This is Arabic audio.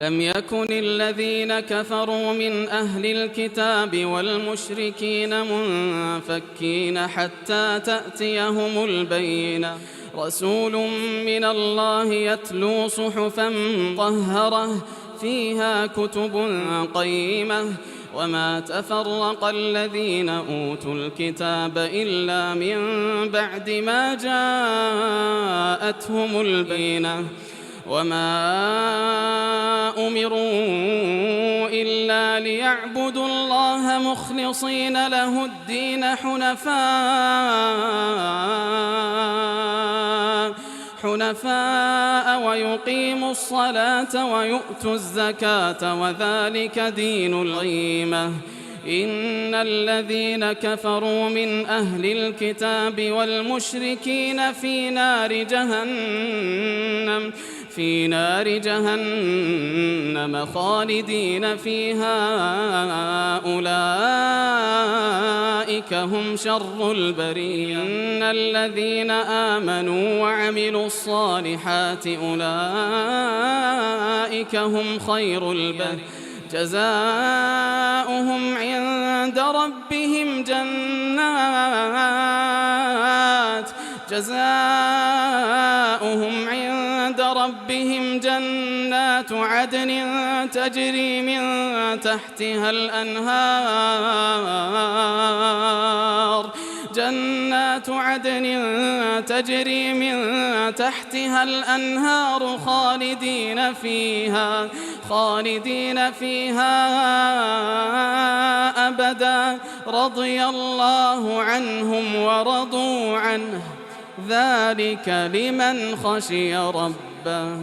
لم يكن الذين كفروا من أهل الكتاب والمشركين منفكين حتى تأتيهم البينة رسول من الله يتلو صحفا مطهرة فيها كتب قيمة وما تفرق الذين أوتوا الكتاب إلا من بعد ما جاءتهم البينة وما أمروا إلا ليعبدوا الله مخلصين له الدين حنفاء ويقيموا الصلاة ويؤتوا الزكاة وذلك دين القيمة إن الذين كفروا من أهل الكتاب والمشركين في نار جهنم خالدين فيها أولئك هم شر البرية إن الذين آمنوا وعملوا الصالحات أولئك هم خير البرية جزاؤهم عند ربهم جنات عدن تجري من تحتها الأنهار خالدين فيها أبدا رضي الله عنهم ورضوا عنه ذلك لمن خشي ربه.